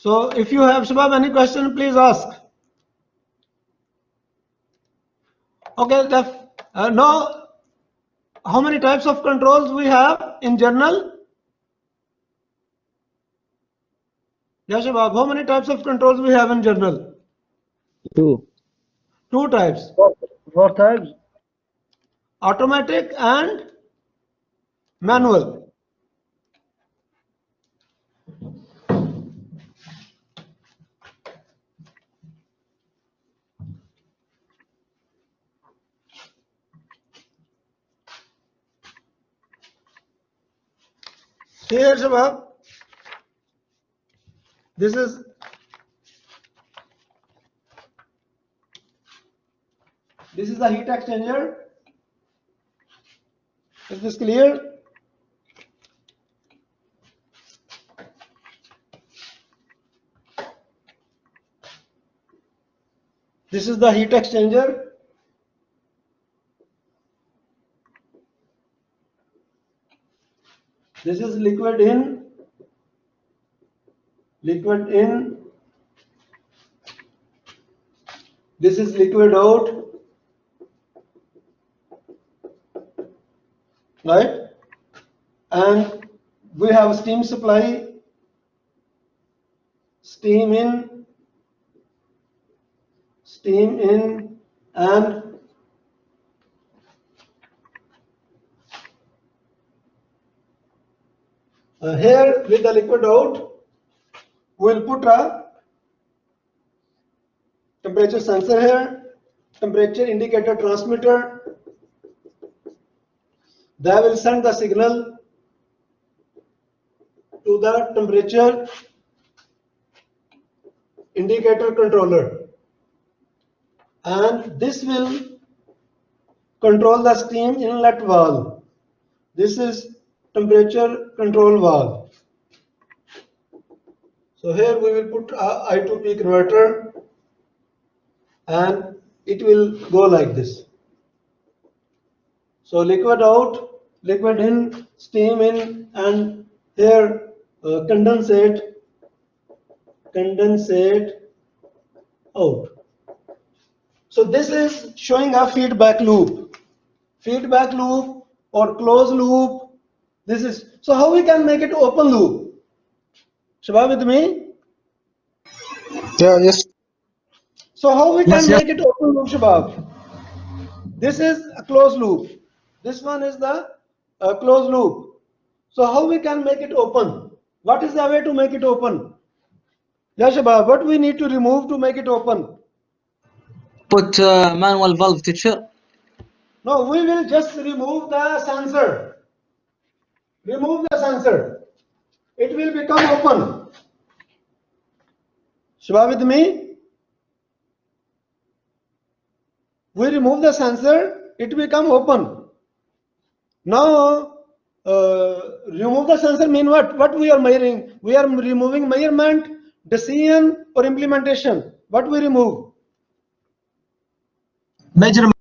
So if you have, Shabab, any question, please ask. Okay, now how many types of controls we have in general? Yeah, Shabab, how many types of controls we have in general? Two. Two types. Four types. Automatic and manual. Here, Shabab, this is the heat exchanger. Is this clear? This is the heat exchanger. This is liquid in, this is liquid out, right? And we have steam supply, steam in, and here with the liquid out, we'll put a temperature sensor here, temperature indicator transmitter. They will send the signal to the temperature indicator controller, and this will control the steam inlet valve. This is temperature control valve. So here we will put a I2P converter, and it will go like this. So liquid out, liquid in, steam in, and here condensate out. So this is showing a feedback loop or closed loop. This is, so how we can make it open loop? Shabab, with me? Yeah, yes. So how we can Yes, yes. make it open loop, Shabab? This is a closed loop. This one is the closed loop. So how we can make it open? What is the way to make it open? Yeah, Shabab, what we need to remove to make it open? Put manual valve, teacher. No, we will just remove the sensor. Remove the sensor. It will become open. Shabab, with me? We remove the sensor, it become open. Now, remove the sensor mean what? What we are measuring? We are removing measurement, decision, or implementation. What we remove? Measurement.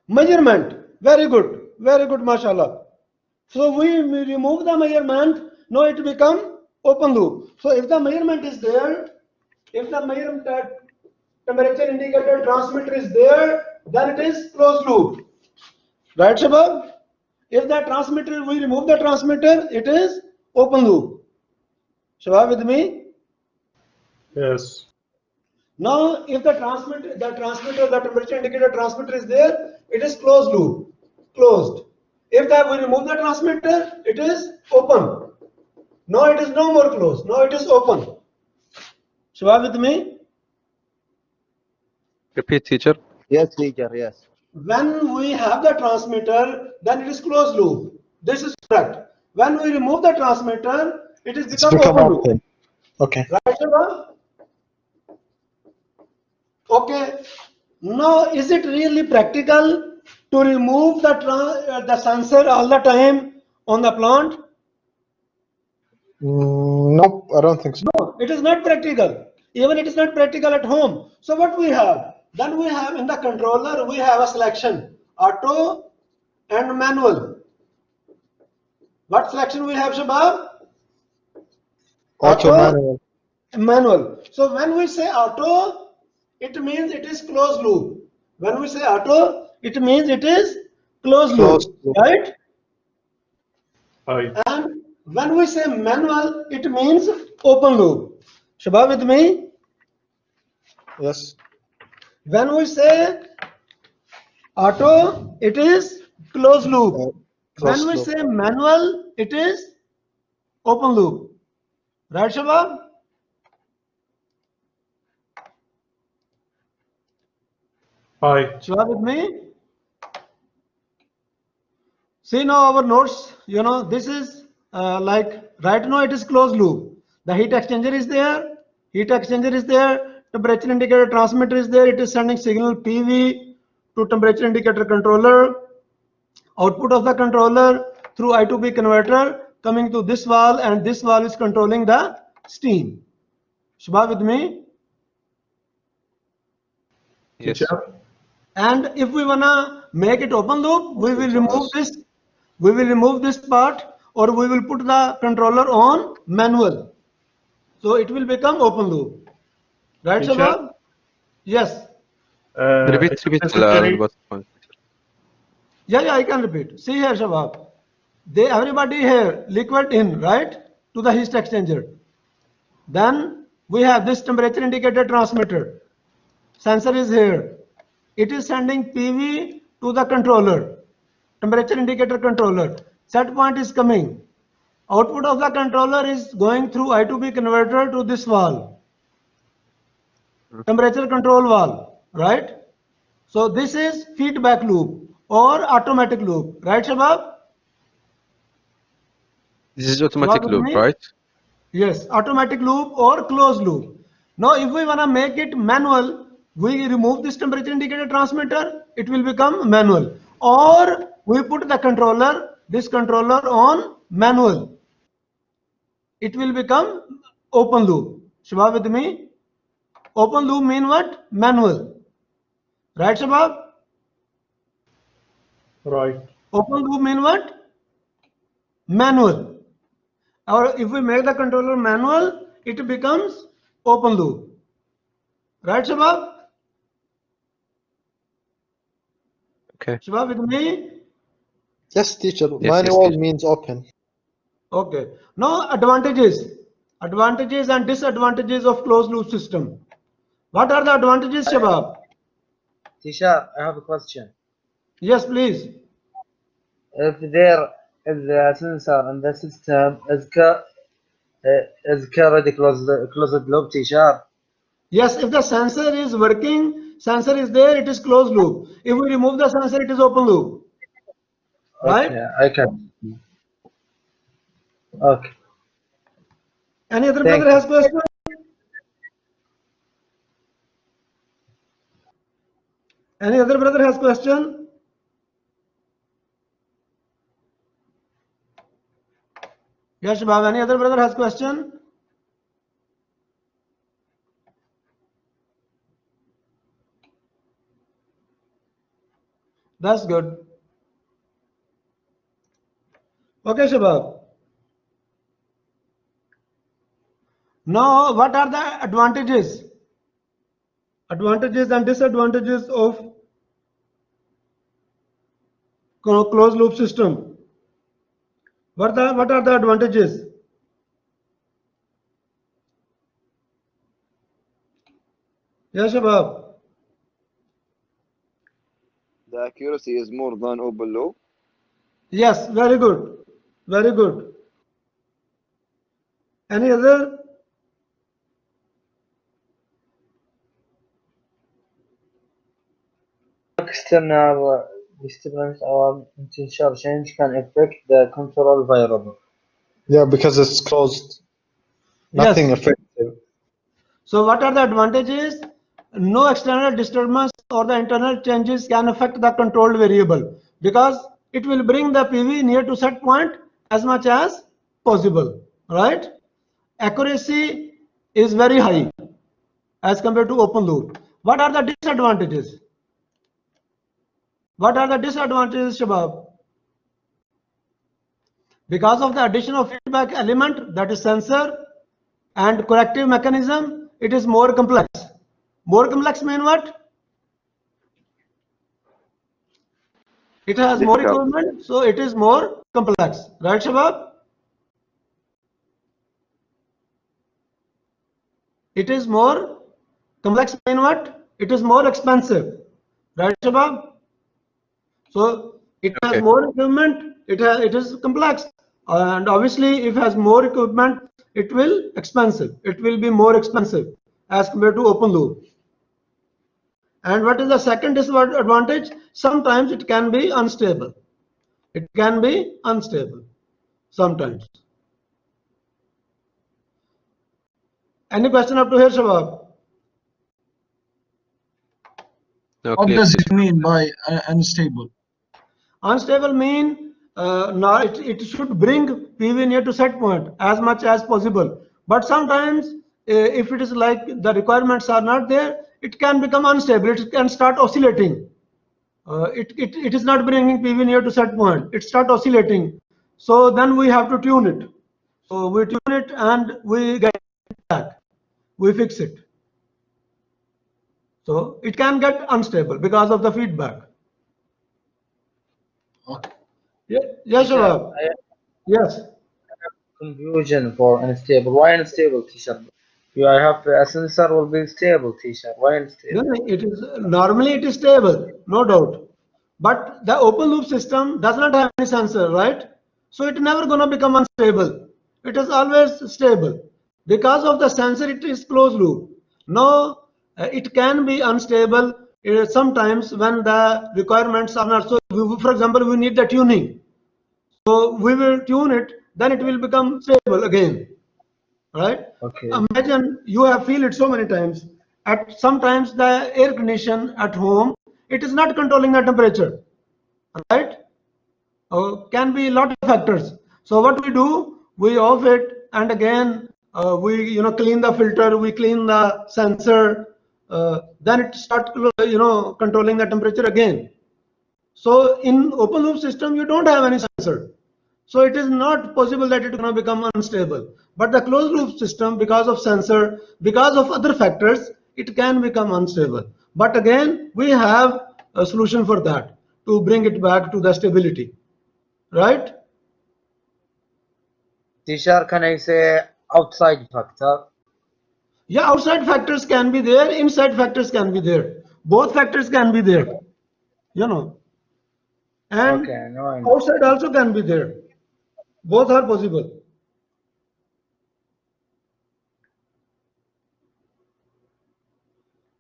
Measurement. Very good, mashallah. So we remove the measurement. Now it become open loop. So if the measurement is there, if the measurement temperature indicator transmitter is there, then it is closed loop. Right, Shabab? If the transmitter, we remove the transmitter, it is open loop. Shabab, with me? Yes. Now, if the temperature indicator transmitter is there, it is closed loop, closed. If we remove the transmitter, it is open. Now it is no more closed. Now it is open. Shabab, with me? Repeat, teacher. Yes, teacher. Yes. When we have the transmitter, then it is closed loop. This is correct. When we remove the transmitter, it is become open loop. Okay. Right, Shabab? Okay. Now, is it really practical to remove the sensor all the time on the plant? Nope, I don't think so. No, it is not practical. Even it is not practical at home. So what we have? Then we have in the controller, we have a selection, auto and manual. What selection we have, Shabab? Auto manual. Manual. So when we say auto, it means it is closed loop. When we say auto, it means it is closed Closed loop, loop. right? Aye. And when we say manual, it means open loop. Shabab with me? Yes. When we say auto, it is closed loop. When Closed we loop. say manual, it is open loop. Right, Shabab? Aye. Shabab with me? See now our notes, this is like right now it is closed loop. The heat exchanger is there, temperature indicator transmitter is there, it is sending signal PV to temperature indicator controller, output of the controller through I2P converter coming to this valve, and this valve is controlling the steam. Shabab with me? Yes. Teacher? And if we wanna make it open loop, we will remove this. We will remove this part, or we will put the controller on manual. So it will become open loop. Right, Teacher? Shabab? Yes. Repeat It's repeat necessary. the bottom. Yeah, I can repeat. See here, Shabab. Everybody here liquid in, right, to the heat exchanger. Then we have this temperature indicator transmitter. Sensor is here. It is sending PV to the controller, temperature indicator controller. Set point is coming. Output of the controller is going through I2P converter to this valve, temperature control valve, right? So this is feedback loop or automatic loop, right, Shabab? This is automatic Shabab with loop, me? right? Yes, automatic loop or closed loop. Now, if we want to make it manual, we remove this temperature indicator transmitter, it will become manual. Or we put the controller, this controller on manual. It will become open loop. Shabab with me? Open loop mean what? Manual. Right, Shabab? Right. Open loop mean what? Manual. Or if we make the controller manual, it becomes open loop. Right, Shabab? Okay. Shabab with me? Yes, teacher. Yes, Manual teacher. means open. Okay. Now advantages and disadvantages of closed loop system. What are the advantages, Shabab? Teacher, I have a question. Yes, please. If there is a sensor in the system, is already closed loop, teacher? Yes, if the sensor is working, sensor is there, it is closed loop. If we remove the sensor, it is open loop. Right? Okay, I can. Okay. Any other Thank brother has you. question? Any other brother has question? Yes, Shabab. Any other brother has question? That's good. Okay, Shabab. Now, what are the advantages? Advantages and disadvantages of closed loop system. What are the advantages? Yes, Shabab. The accuracy is more than open loop. Yes, very good. Very good. Any other? External disturbance or potential change can affect the control variable. Yeah, because it's closed. Nothing Yes. effective. So what are the advantages? No external disturbance or the internal changes can affect the controlled variable because it will bring the PV near to set point as much as possible, right? Accuracy is very high as compared to open loop. What are the disadvantages? What are the disadvantages, Shabab? Because of the addition of feedback element, that is sensor, and corrective mechanism, it is more complex. More complex mean what? It has more Difficult. equipment, so it is more complex. Right, Shabab? It is more complex mean what? It is more expensive. Right, Shabab? So it has Okay. more equipment, it is complex, and obviously if it has more equipment, it will expensive. It will be more expensive as compared to open loop. And what is the second disadvantage? Sometimes it can be unstable. It can be unstable sometimes. Any question up to here, Shabab? No, What clear. does it mean by unstable? Unstable mean now it should bring PV near to set point as much as possible. But sometimes if it is like the requirements are not there, it can become unstable. It can start oscillating. It is not bringing PV near to set point. It start oscillating. So then we have to tune it. So we tune it and we get it back. We fix it. So it can get unstable because of the feedback. Okay. Yes, Shabab. I have Yes. confusion for unstable. Why unstable, teacher? I have a sensor will be stable, teacher. Why No, unstable? no, it is normally it is stable, no doubt. But the open loop system does not have any sensor, right? So it never gonna become unstable. It is always stable. Because of the sensor, it is closed loop. Now, it can be unstable sometimes when the requirements are not. So, for example, we need the tuning. So we will tune it, then it will become stable again. Right? Okay. Imagine you have feel it so many times. At sometimes the air condition at home, it is not controlling the temperature, right? Can be a lot of factors. So what we do, we off it, and again we clean the filter, we clean the sensor, then it start controlling the temperature again. So in open loop system, you don't have any sensor. So it is not possible that it is going to become unstable. But the closed loop system, because of sensor, because of other factors, it can become unstable. But again, we have a solution for that to bring it back to the stability, right? Teacher, can I say outside factor? Yeah, outside factors can be there, inside factors can be there. Both factors can be there, and Okay, no, I know. outside also can be there. Both are possible.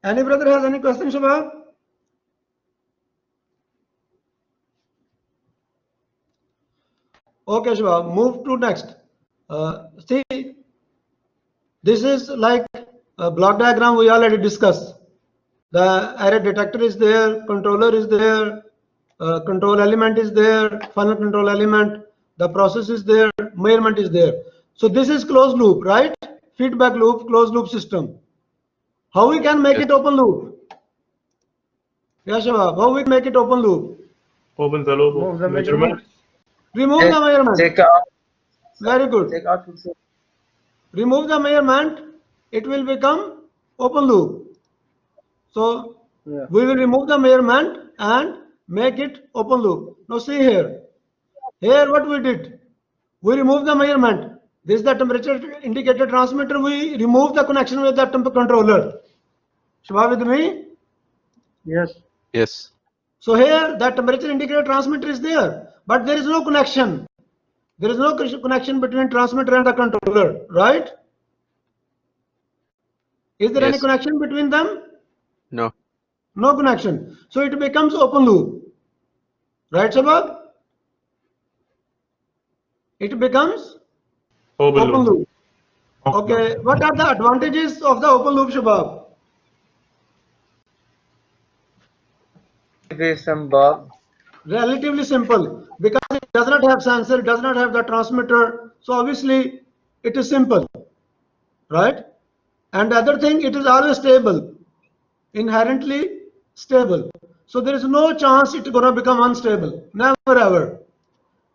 Any brother has any questions, Shabab? Okay, Shabab, move to next. See, this is like a block diagram we already discussed. The array detector is there, controller is there, control element is there, final control element, the process is there, measurement is there. So this is closed loop, right? Feedback loop, closed loop system. How we can make Yes. it open loop? Yeah, Shabab, how we make it open loop? Open the loop Move of the measurement. Remove the measurement. Take out. Very good. Take out. Remove the measurement, it will become open loop. So Yeah. we will remove the measurement and make it open loop. Now see here. Here what we did, we remove the measurement. This is the temperature indicator transmitter. We remove the connection with the controller. Shabab with me? Yes. Yes. So here the temperature indicator transmitter is there, but there is no connection. There is no connection between transmitter and the controller, right? Is there any Yes. connection between them? No. No connection. So it becomes open loop. Right, Shabab? It becomes Open open loop. loop. Okay, what are the advantages of the open loop, Shabab? Very simple. Relatively simple, because it does not have sensor, does not have the transmitter. So obviously it is simple, right? And the other thing, it is always stable, inherently stable. So there is no chance it's going to become unstable. Never ever.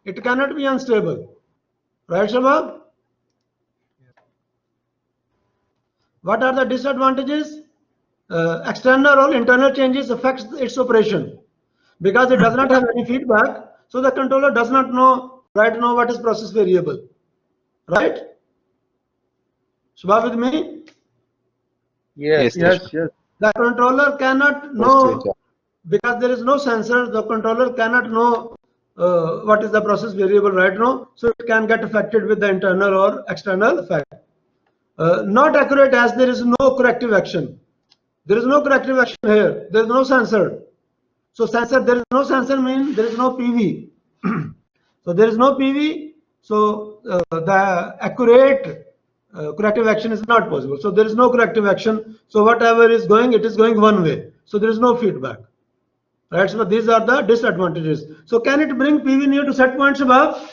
It cannot be unstable. Right, Shabab? What are the disadvantages? External or internal changes affects its operation because it does not have any feedback. So the controller does not know right now what is process variable, right? Subha with me? Yes. Yes, Yes. The controller cannot know because there is no sensor. The controller cannot know what is the process variable right now, so it can get affected with the internal or external effect. Not accurate as there is no corrective action. There is no corrective action here. There is no sensor. So there is no sensor means there is no PV. So there is no PV. So the accurate corrective action is not possible. So there is no corrective action. So whatever is going, it is going one way. So there is no feedback. Right. So these are the disadvantages. So can it bring PV near to set points above?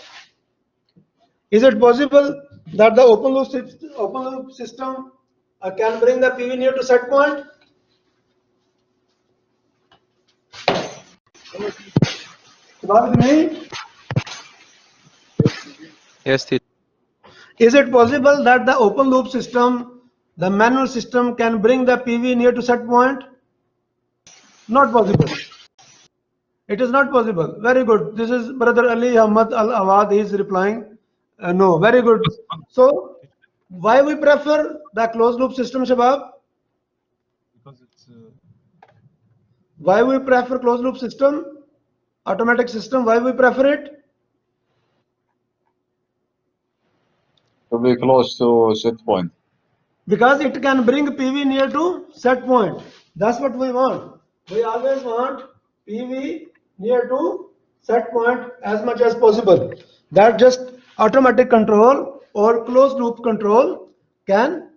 Is it possible that the open loop system can bring the PV near to set point? With me? yes, teacher. Is it possible that the open loop system, the manual system, can bring the PV near to set point? Not possible. It is not possible. Very good. This is Brother Ali Ahmad Al Awad. He is replying. No. Very good. So, why we prefer the closed loop system, Shabab? Because it's Why we prefer closed loop system? Automatic system. Why we prefer it? To be close to set point. Because it can bring PV near to set point. That's what we want. We always want PV near to set point as much as possible. That just automatic control or closed loop control can